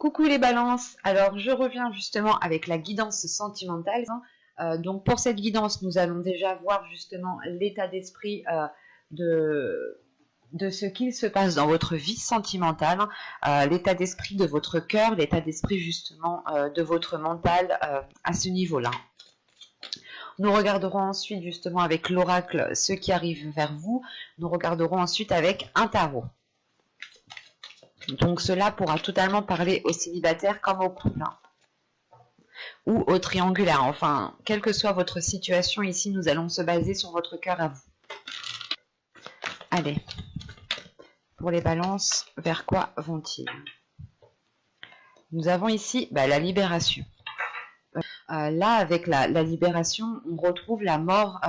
Coucou les balances, alors je reviens justement avec la guidance sentimentale. Donc pour cette guidance, nous allons déjà voir justement l'état d'esprit de ce qu'il se passe dans votre vie sentimentale, l'état d'esprit de votre cœur, l'état d'esprit justement de votre mental à ce niveau-là. Nous regarderons ensuite justement avec l'oracle ce qui arrive vers vous. Nous regarderons ensuite avec un tarot. Donc cela pourra totalement parler aux célibataires comme aux couples, ou aux triangulaires. Enfin, quelle que soit votre situation ici, nous allons se baser sur votre cœur à vous. Allez, pour les balances, vers quoi vont-ils? Nous avons ici la libération. Là, avec la libération, on retrouve la mort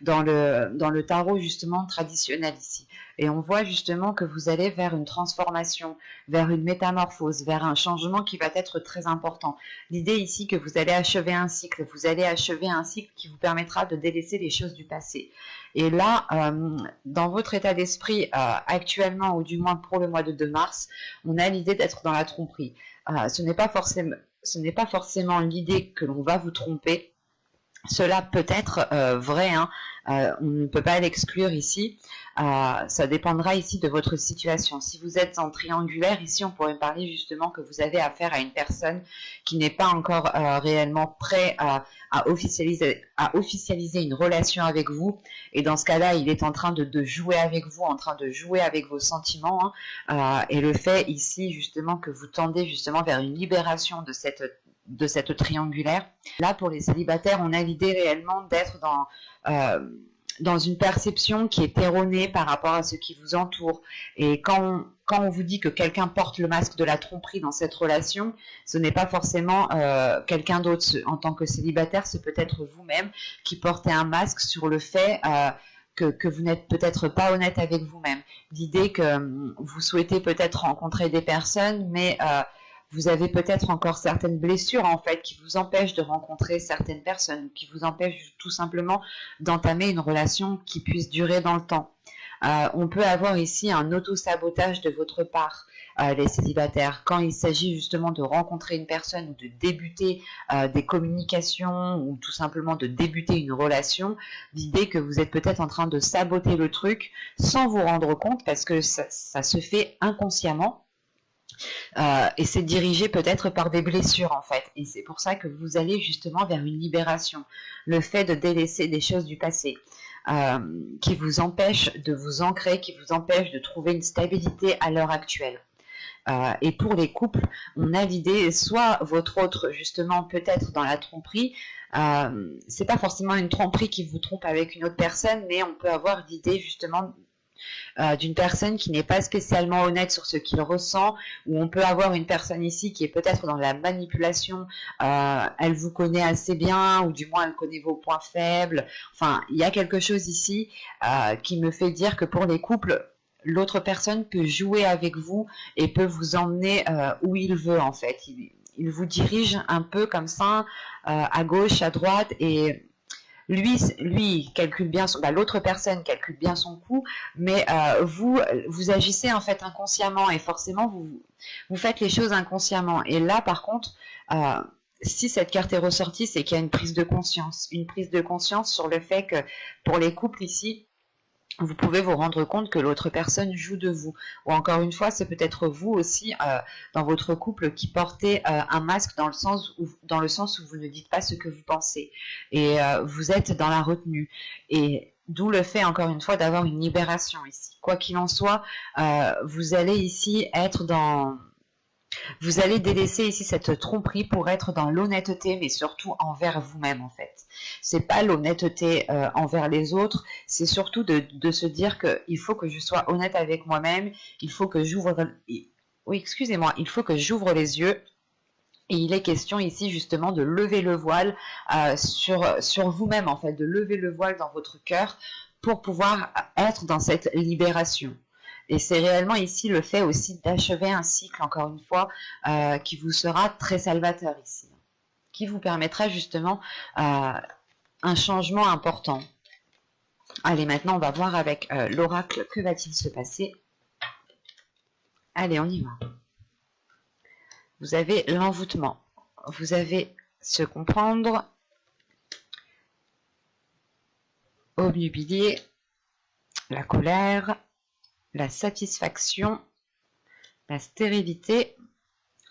dans le tarot justement traditionnel ici. Et on voit justement que vous allez vers une transformation, vers une métamorphose, vers un changement qui va être très important. L'idée ici que vous allez achever un cycle, qui vous permettra de délaisser les choses du passé. Et là, dans votre état d'esprit actuellement, ou du moins pour le mois de 2 mars, on a l'idée d'être dans la tromperie. Ce n'est pas forcément l'idée que l'on va vous tromper. Cela peut être vrai, on ne peut pas l'exclure ici. Ça dépendra ici de votre situation. Si vous êtes en triangulaire, ici on pourrait parler justement que vous avez affaire à une personne qui n'est pas encore réellement prêt à officialiser une relation avec vous. Et dans ce cas-là, il est en train de jouer avec vous, en train de jouer avec vos sentiments. Et le fait ici justement que vous tendez justement vers une libération de cette triangulaire. Là, pour les célibataires, on a l'idée réellement d'être dans une perception qui est erronée par rapport à ce qui vous entoure. Et quand on vous dit que quelqu'un porte le masque de la tromperie dans cette relation, ce n'est pas forcément quelqu'un d'autre. En tant que célibataire, c'est peut-être vous-même qui portez un masque sur le fait que vous n'êtes peut-être pas honnête avec vous-même. L'idée que vous souhaitez peut-être rencontrer des personnes, mais vous avez peut-être encore certaines blessures en fait qui vous empêchent de rencontrer certaines personnes, qui vous empêchent tout simplement d'entamer une relation qui puisse durer dans le temps. On peut avoir ici un auto-sabotage de votre part, les célibataires, quand il s'agit justement de rencontrer une personne ou de débuter des communications ou tout simplement de débuter une relation. L'idée que vous êtes peut-être en train de saboter le truc sans vous rendre compte parce que ça se fait inconsciemment. Et c'est dirigé peut-être par des blessures en fait, et c'est pour ça que vous allez justement vers une libération, le fait de délaisser des choses du passé qui vous empêchent de vous ancrer, qui vous empêchent de trouver une stabilité à l'heure actuelle. Et pour les couples, on a l'idée, soit votre autre justement peut-être dans la tromperie, c'est pas forcément une tromperie qui vous trompe avec une autre personne, mais on peut avoir l'idée justement d'une personne qui n'est pas spécialement honnête sur ce qu'il ressent, ou on peut avoir une personne ici qui est peut-être dans la manipulation, elle vous connaît assez bien, ou du moins elle connaît vos points faibles. Enfin, il y a quelque chose ici qui me fait dire que pour les couples, l'autre personne peut jouer avec vous et peut vous emmener où il veut en fait. Il vous dirige un peu comme ça, à gauche, à droite, et lui calcule bien l'autre personne calcule bien son coup, mais vous agissez en fait inconsciemment, et forcément vous faites les choses inconsciemment. Et là par contre, si cette carte est ressortie, c'est qu'il y a une prise de conscience sur le fait que pour les couples ici, vous pouvez vous rendre compte que l'autre personne joue de vous. Ou encore une fois, c'est peut-être vous aussi, dans votre couple, qui portez un masque dans le sens où vous ne dites pas ce que vous pensez. Et vous êtes dans la retenue. Et d'où le fait, encore une fois, d'avoir une libération ici. Quoi qu'il en soit, vous allez ici être dans... Vous allez délaisser ici cette tromperie pour être dans l'honnêteté, mais surtout envers vous-même en fait. C'est pas l'honnêteté envers les autres, c'est surtout de se dire que il faut que je sois honnête avec moi-même, il faut que j'ouvre les yeux. Et il est question ici justement de lever le voile sur vous-même en fait, de lever le voile dans votre cœur pour pouvoir être dans cette libération. Et c'est réellement ici le fait aussi d'achever un cycle, encore une fois, qui vous sera très salvateur ici, qui vous permettra justement un changement important. Allez, maintenant on va voir avec l'oracle, que va-t-il se passer? Allez, on y va. vous avez l'envoûtement, vous avez se comprendre, obnubilé, la colère, la satisfaction, la stérilité,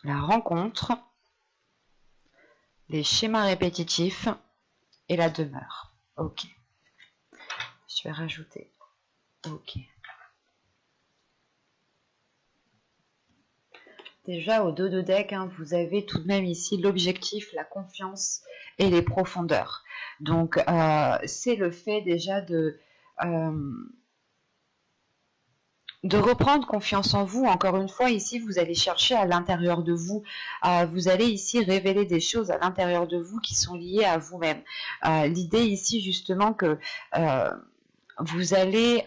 la rencontre, les schémas répétitifs et la demeure. Ok. Je vais rajouter. Ok. Déjà au dos de deck, hein, vous avez tout de même ici l'objectif, la confiance et les profondeurs. Donc c'est le fait déjà de reprendre confiance en vous. Encore une fois, ici, vous allez chercher à l'intérieur de vous. Vous allez ici révéler des choses à l'intérieur de vous qui sont liées à vous-même. L'idée ici, justement, que vous allez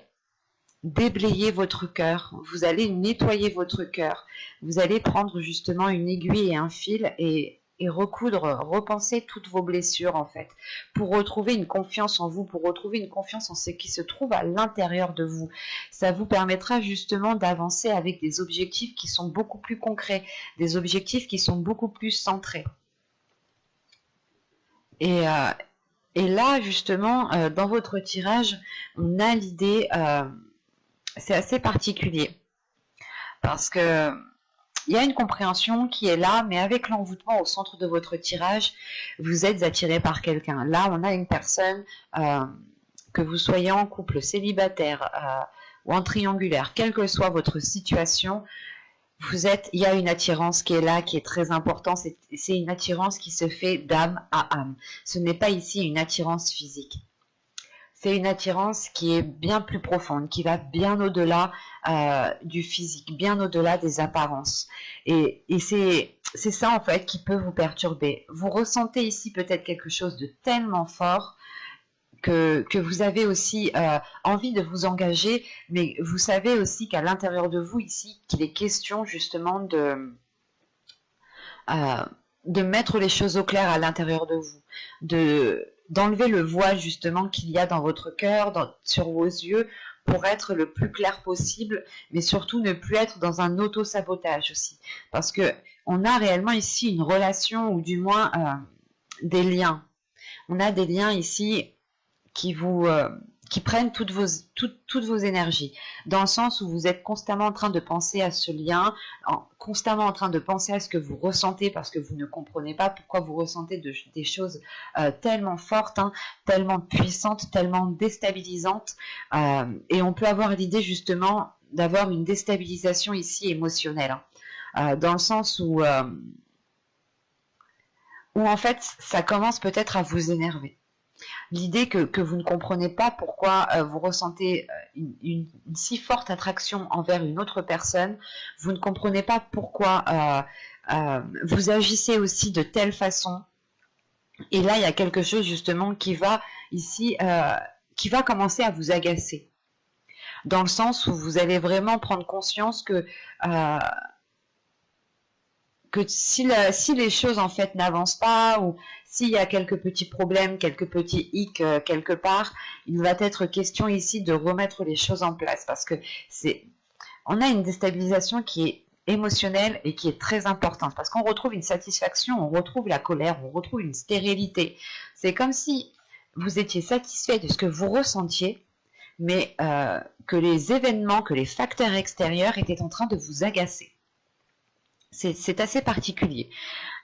déblayer votre cœur, vous allez nettoyer votre cœur, vous allez prendre justement une aiguille et un fil et recoudre, repenser toutes vos blessures en fait, pour retrouver une confiance en vous, pour retrouver une confiance en ce qui se trouve à l'intérieur de vous. Ça vous permettra justement d'avancer avec des objectifs qui sont beaucoup plus concrets, des objectifs qui sont beaucoup plus centrés. Et là justement, dans votre tirage, on a l'idée... c'est assez particulier parce que il y a une compréhension qui est là, mais avec l'envoûtement au centre de votre tirage, vous êtes attiré par quelqu'un. Là, on a une personne, que vous soyez en couple, célibataire ou en triangulaire, quelle que soit votre situation, il y a une attirance qui est là, qui est très importante. C'est une attirance qui se fait d'âme à âme. Ce n'est pas ici une attirance physique. C'est une attirance qui est bien plus profonde, qui va bien au-delà du physique, bien au-delà des apparences. Et c'est ça en fait qui peut vous perturber. Vous ressentez ici peut-être quelque chose de tellement fort que vous avez aussi envie de vous engager, mais vous savez aussi qu'à l'intérieur de vous ici, qu'il est question justement de mettre les choses au clair à l'intérieur de vous, d'enlever le voile justement qu'il y a dans votre cœur, sur vos yeux, pour être le plus clair possible, mais surtout ne plus être dans un auto-sabotage aussi. Parce que on a réellement ici une relation, ou du moins des liens. On a des liens ici qui prennent toutes vos énergies, dans le sens où vous êtes constamment en train de penser à ce lien, constamment en train de penser à ce que vous ressentez, parce que vous ne comprenez pas pourquoi vous ressentez des choses tellement fortes, hein, tellement puissantes, tellement déstabilisantes, et on peut avoir l'idée justement d'avoir une déstabilisation ici émotionnelle, hein, dans le sens où en fait ça commence peut-être à vous énerver. L'idée que vous ne comprenez pas pourquoi vous ressentez une si forte attraction envers une autre personne, vous ne comprenez pas pourquoi vous agissez aussi de telle façon. Et là, il y a quelque chose justement qui va ici, qui va commencer à vous agacer. Dans le sens où vous allez vraiment prendre conscience que si les choses en fait n'avancent pas, ou s'il y a quelques petits problèmes, quelques petits hicks quelque part, il va être question ici de remettre les choses en place, parce que on a une déstabilisation qui est émotionnelle et qui est très importante, parce qu'on retrouve une satisfaction, on retrouve la colère, on retrouve une stérilité. C'est comme si vous étiez satisfait de ce que vous ressentiez, mais que les événements, que les facteurs extérieurs étaient en train de vous agacer. C'est assez particulier.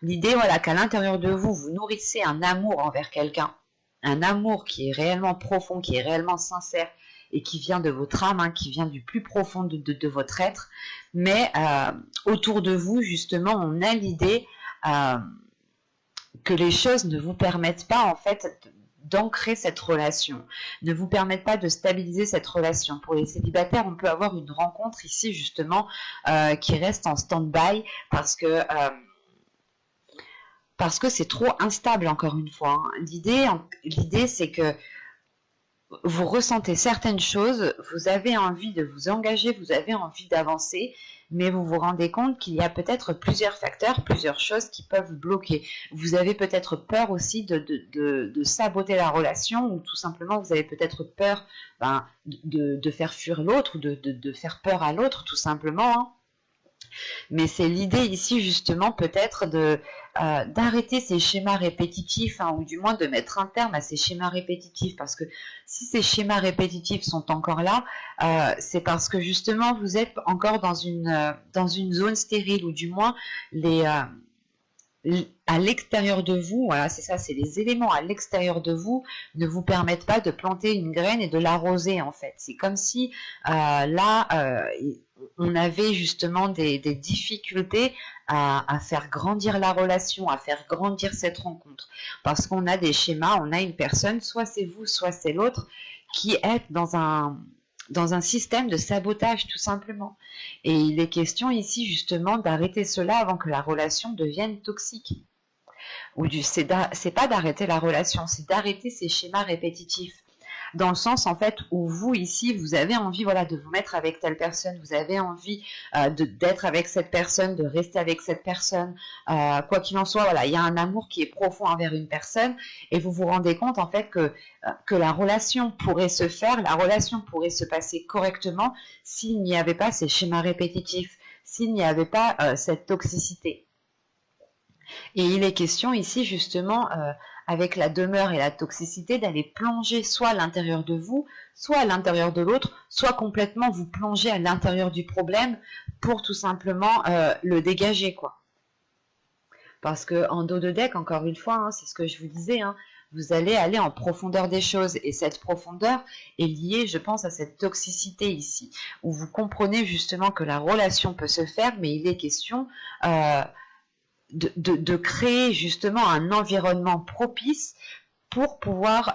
L'idée, voilà, qu'à l'intérieur de vous, vous nourrissez un amour envers quelqu'un, un amour qui est réellement profond, qui est réellement sincère, et qui vient de votre âme, hein, qui vient du plus profond de votre être, mais autour de vous, justement, on a l'idée que les choses ne vous permettent pas, en fait, d'ancrer cette relation, ne vous permettent pas de stabiliser cette relation. Pour les célibataires, on peut avoir une rencontre ici justement qui reste en stand-by parce que c'est trop instable, encore une fois. Hein. L'idée, c'est que vous ressentez certaines choses, vous avez envie de vous engager, vous avez envie d'avancer, mais vous vous rendez compte qu'il y a peut-être plusieurs facteurs, plusieurs choses qui peuvent bloquer. Vous avez peut-être peur aussi de saboter la relation, ou tout simplement vous avez peut-être peur de faire fuir l'autre, de faire peur à l'autre, tout simplement. Hein. Mais c'est l'idée ici justement peut-être de d'arrêter ces schémas répétitifs, hein, ou du moins de mettre un terme à ces schémas répétitifs, parce que si ces schémas répétitifs sont encore là, c'est parce que justement vous êtes encore dans une zone stérile, ou du moins à l'extérieur de vous, voilà, c'est ça, c'est les éléments à l'extérieur de vous ne vous permettent pas de planter une graine et de l'arroser en fait. C'est comme si on avait justement des difficultés à faire grandir la relation, à faire grandir cette rencontre. Parce qu'on a des schémas, on a une personne, soit c'est vous, soit c'est l'autre, qui est dans un système de sabotage tout simplement. Et il est question ici justement d'arrêter cela avant que la relation devienne toxique. C'est pas d'arrêter la relation, c'est d'arrêter ces schémas répétitifs. Dans le sens en fait où vous ici vous avez envie, voilà, de vous mettre avec telle personne, vous avez envie d'être avec cette personne, de rester avec cette personne, quoi qu'il en soit, voilà, il y a un amour qui est profond envers une personne et vous vous rendez compte en fait que la relation pourrait se faire, la relation pourrait se passer correctement s'il n'y avait pas ces schémas répétitifs, s'il n'y avait pas cette toxicité. Et il est question ici justement avec la demeure et la toxicité d'aller plonger soit à l'intérieur de vous, soit à l'intérieur de l'autre, soit complètement vous plonger à l'intérieur du problème pour tout simplement le dégager, quoi. Parce que en dos de deck, encore une fois, hein, c'est ce que je vous disais, hein, vous allez aller en profondeur des choses et cette profondeur est liée, je pense, à cette toxicité ici, où vous comprenez justement que la relation peut se faire, mais il est question de créer justement un environnement propice pour pouvoir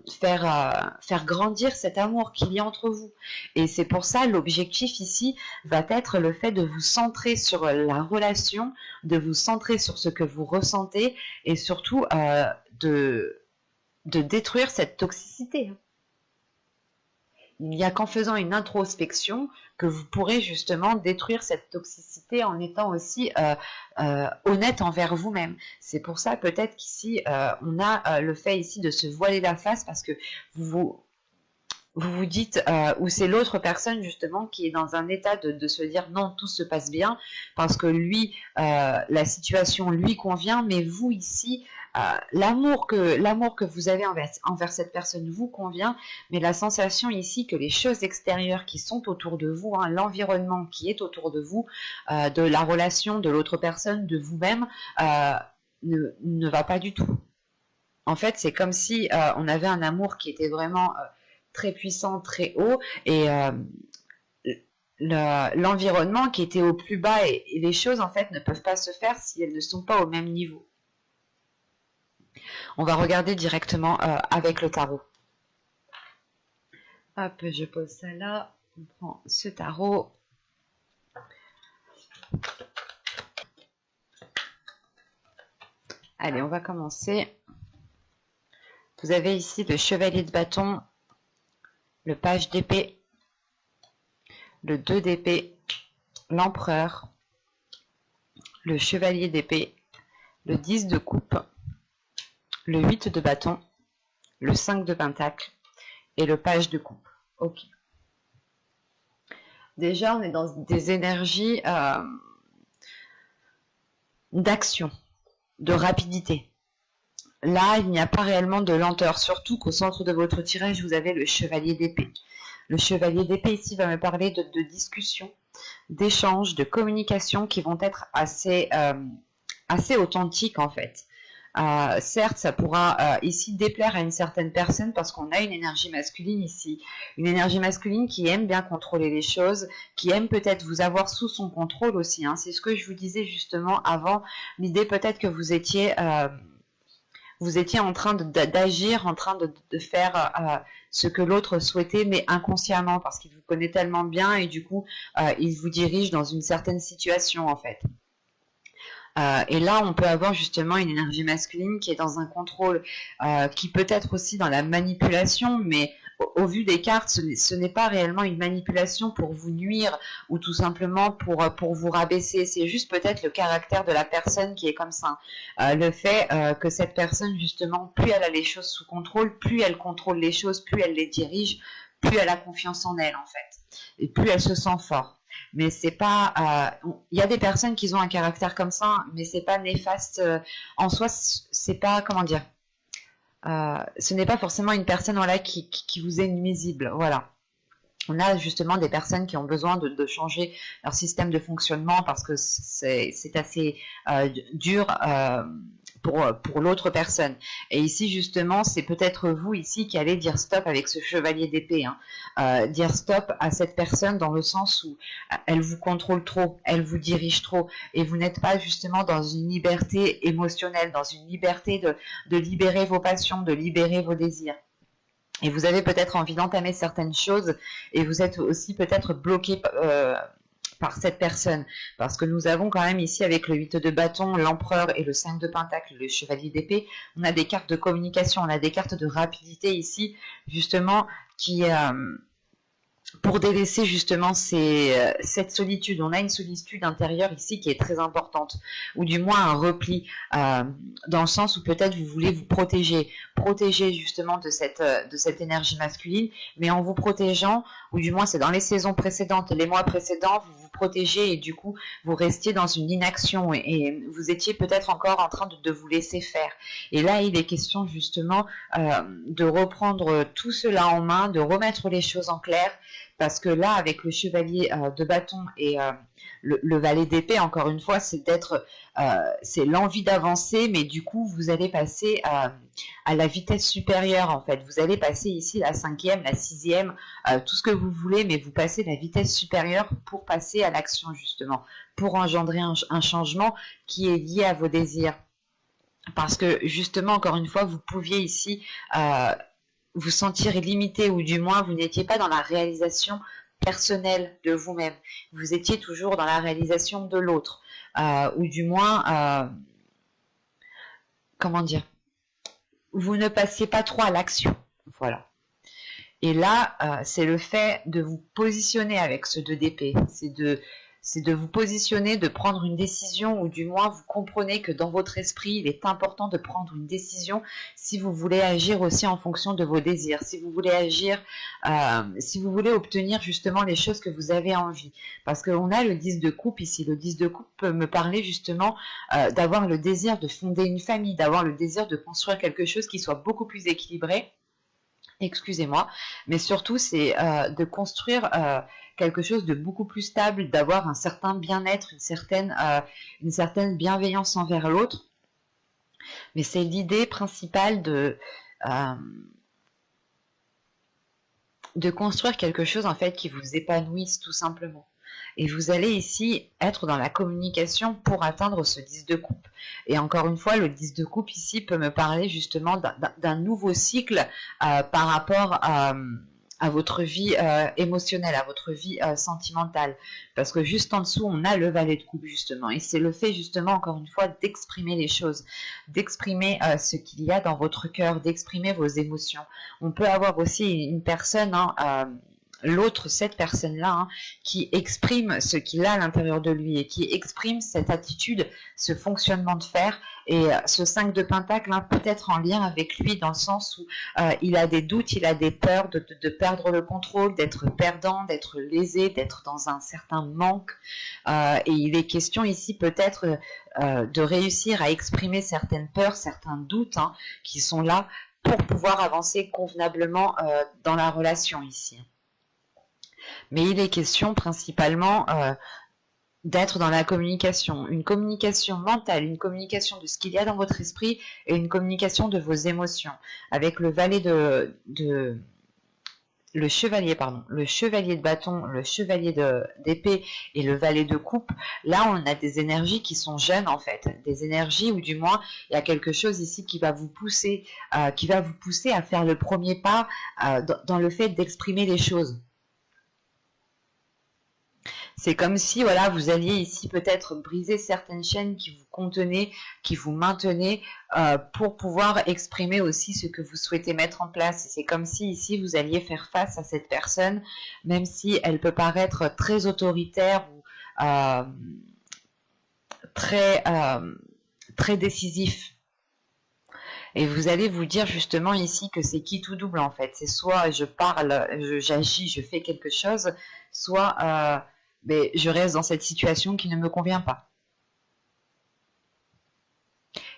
faire grandir cet amour qu'il y a entre vous. Et c'est pour ça l'objectif ici va être le fait de vous centrer sur la relation, de vous centrer sur ce que vous ressentez et surtout de détruire cette toxicité. Il n'y a qu'en faisant une introspection que vous pourrez justement détruire cette toxicité en étant aussi honnête envers vous-même. C'est pour ça peut-être qu'ici, on a le fait ici de se voiler la face parce que vous vous dites, ou c'est l'autre personne justement qui est dans un état de se dire non, tout se passe bien, parce que lui, la situation lui convient, mais vous ici, l'amour que vous avez envers cette personne vous convient, mais la sensation ici que les choses extérieures qui sont autour de vous, hein, l'environnement qui est autour de vous, de la relation de l'autre personne, de vous-même, ne va pas du tout. En fait, c'est comme si on avait un amour qui était vraiment très puissant, très haut, et l'environnement qui était au plus bas, et les choses en fait ne peuvent pas se faire si elles ne sont pas au même niveau. On va regarder directement avec le tarot. Hop, je pose ça là, on prend ce tarot. Allez, on va commencer. Vous avez ici le chevalier de bâton, le page d'épée, le 2 d'épée, l'empereur, le chevalier d'épée, le 10 de coupe, le 8 de bâton, le 5 de pentacle et le page de coupe. Ok. Déjà, on est dans des énergies d'action, de rapidité. Là, il n'y a pas réellement de lenteur, surtout qu'au centre de votre tirage, vous avez le chevalier d'épée. Le chevalier d'épée ici va me parler de discussion, d'échanges, de communication qui vont être assez authentiques en fait. Certes, ça pourra ici déplaire à une certaine personne parce qu'on a une énergie masculine ici. Une énergie masculine qui aime bien contrôler les choses, qui aime peut-être vous avoir sous son contrôle aussi. Hein. C'est ce que je vous disais justement avant. L'idée peut-être que vous étiez en train d'agir, en train de faire ce que l'autre souhaitait, mais inconsciemment, parce qu'il vous connaît tellement bien et du coup, il vous dirige dans une certaine situation en fait. Et là, on peut avoir justement une énergie masculine qui est dans un contrôle, qui peut être aussi dans la manipulation, mais au vu des cartes, ce n'est pas réellement une manipulation pour vous nuire ou tout simplement pour vous rabaisser. C'est juste peut-être le caractère de la personne qui est comme ça. Le fait que cette personne, justement, plus elle a les choses sous contrôle, plus elle contrôle les choses, plus elle les dirige, plus elle a confiance en elle, en fait. Et plus elle se sent fort. Mais c'est pas... Il y a des personnes qui ont un caractère comme ça, mais c'est pas néfaste en soi, c'est pas... Comment dire, ce n'est pas forcément une personne voilà, qui vous est nuisible, voilà. On a justement des personnes qui ont besoin de changer leur système de fonctionnement parce que c'est assez dur pour l'autre personne. Et ici, justement, c'est peut-être vous ici qui allez dire stop avec ce chevalier d'épée. Hein. Dire stop à cette personne dans le sens où elle vous contrôle trop, elle vous dirige trop et vous n'êtes pas justement dans une liberté émotionnelle, dans une liberté de libérer vos passions, de libérer vos désirs. Et vous avez peut-être envie d'entamer certaines choses et vous êtes aussi peut-être bloqué par cette personne. Parce que nous avons quand même ici avec le 8 de bâton, l'empereur et le 5 de pentacle, le chevalier d'épée, on a des cartes de communication, on a des cartes de rapidité ici, justement, qui... pour délaisser justement cette solitude. On a une solitude intérieure ici qui est très importante, ou du moins un repli, dans le sens où peut-être vous voulez vous protéger justement de cette énergie masculine, mais en vous protégeant, ou du moins c'est dans les saisons précédentes, les mois précédents, vous vous protégez et du coup vous restiez dans une inaction et vous étiez peut-être encore en train de vous laisser faire. Et là il est question justement de reprendre tout cela en main, de remettre les choses en clair, parce que là, avec le chevalier de bâton et le valet d'épée, encore une fois, c'est l'envie d'avancer, mais du coup, vous allez passer à la vitesse supérieure, en fait. Vous allez passer ici la 5e, la 6e, tout ce que vous voulez, mais vous passez la vitesse supérieure pour passer à l'action, justement, pour engendrer un changement qui est lié à vos désirs. Parce que, justement, encore une fois, vous pouviez ici... vous sentir limité ou du moins vous n'étiez pas dans la réalisation personnelle de vous-même. Vous étiez toujours dans la réalisation de l'autre. Ou du moins, comment dire, vous ne passiez pas trop à l'action. Voilà. Et là, c'est le fait de vous positionner avec ce 2 d'épée. C'est de vous positionner, de prendre une décision, ou du moins vous comprenez que dans votre esprit, il est important de prendre une décision si vous voulez agir aussi en fonction de vos désirs, si vous voulez agir, si vous voulez obtenir justement les choses que vous avez envie. Parce qu'on a le 10 de coupe ici. Le 10 de coupe peut me parler justement d'avoir le désir de fonder une famille, d'avoir le désir de construire quelque chose qui soit beaucoup plus équilibré. Excusez-moi, mais surtout c'est de construire quelque chose de beaucoup plus stable, d'avoir un certain bien-être, une certaine bienveillance envers l'autre. Mais c'est l'idée principale de construire quelque chose en fait qui vous épanouisse tout simplement. Et vous allez ici être dans la communication pour atteindre ce 10 de coupe. Et encore une fois, le 10 de coupe ici peut me parler justement d'un nouveau cycle par rapport à votre vie émotionnelle, à votre vie sentimentale. Parce que juste en dessous, on a le valet de coupe justement. Et c'est le fait justement, encore une fois, d'exprimer les choses, d'exprimer ce qu'il y a dans votre cœur, d'exprimer vos émotions. On peut avoir aussi une personne... l'autre, cette personne-là, qui exprime ce qu'il a à l'intérieur de lui et qui exprime cette attitude, ce fonctionnement de fer. Et ce 5 de pentacle peut être en lien avec lui dans le sens où il a des doutes, il a des peurs de perdre le contrôle, d'être perdant, d'être lésé, d'être dans un certain manque. Et il est question ici peut-être de réussir à exprimer certaines peurs, certains doutes qui sont là pour pouvoir avancer convenablement dans la relation ici. Mais il est question principalement d'être dans la communication, une communication mentale, une communication de ce qu'il y a dans votre esprit et une communication de vos émotions. Avec le valet le chevalier de bâton, le chevalier d'épée et le valet de coupe, là on a des énergies qui sont jeunes en fait, des énergies ou du moins il y a quelque chose ici qui va vous pousser, à faire le premier pas dans le fait d'exprimer les choses. C'est comme si voilà, vous alliez ici peut-être briser certaines chaînes qui vous contenaient, qui vous maintenaient pour pouvoir exprimer aussi ce que vous souhaitez mettre en place. C'est comme si ici vous alliez faire face à cette personne, même si elle peut paraître très autoritaire ou très décisif. Et vous allez vous dire justement ici que c'est qui tout double en fait. C'est soit je parle, j'agis, je fais quelque chose, soit mais je reste dans cette situation qui ne me convient pas.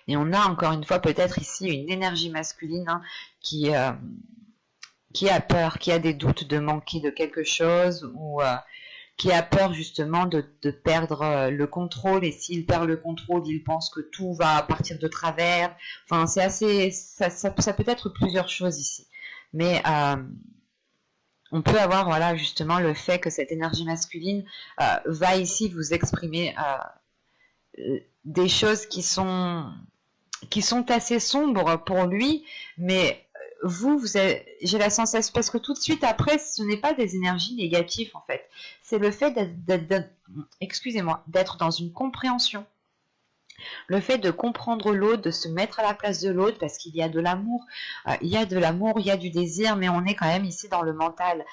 Et on a encore une fois peut-être ici une énergie masculine hein, qui a peur, qui a des doutes de manquer de quelque chose ou qui a peur justement de perdre le contrôle. Et s'il perd le contrôle, il pense que tout va partir de travers. Enfin, c'est assez, ça peut être plusieurs choses ici. Mais on peut avoir voilà justement le fait que cette énergie masculine va ici vous exprimer des choses qui sont assez sombres pour lui, mais j'ai la sensation, parce que tout de suite après, ce n'est pas des énergies négatives en fait, c'est le fait d'être dans une compréhension, le fait de comprendre l'autre, de se mettre à la place de l'autre, parce qu'il y a de l'amour, il y a du désir, mais on est quand même ici dans le mental.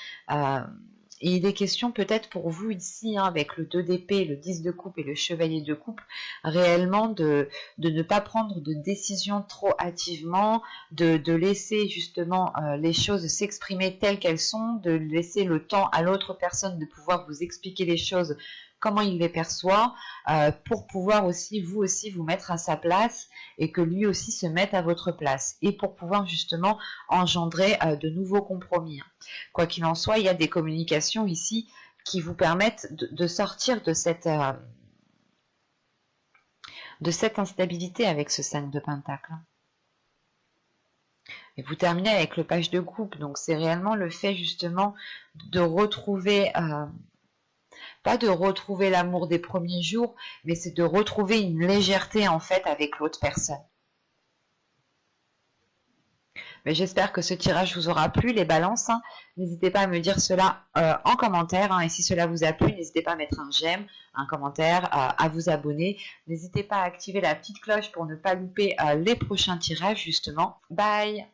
Et il est question peut-être pour vous ici, hein, avec le 2 d'épée, le 10 de coupe et le chevalier de coupe, réellement de ne pas prendre de décision trop hâtivement, de laisser justement les choses s'exprimer telles qu'elles sont, de laisser le temps à l'autre personne de pouvoir vous expliquer les choses comment il les perçoit, pour pouvoir aussi vous mettre à sa place et que lui aussi se mette à votre place, et pour pouvoir justement engendrer de nouveaux compromis. Quoi qu'il en soit, il y a des communications ici qui vous permettent de sortir de cette instabilité avec ce 5 de Pentacle. Et vous terminez avec le page de coupe, donc c'est réellement le fait justement de retrouver... pas de retrouver l'amour des premiers jours, mais c'est de retrouver une légèreté en fait avec l'autre personne. Mais j'espère que ce tirage vous aura plu, les balances. Hein. N'hésitez pas à me dire cela en commentaire. Hein. Et si cela vous a plu, n'hésitez pas à mettre un j'aime, un commentaire, à vous abonner. N'hésitez pas à activer la petite cloche pour ne pas louper les prochains tirages, justement. Bye!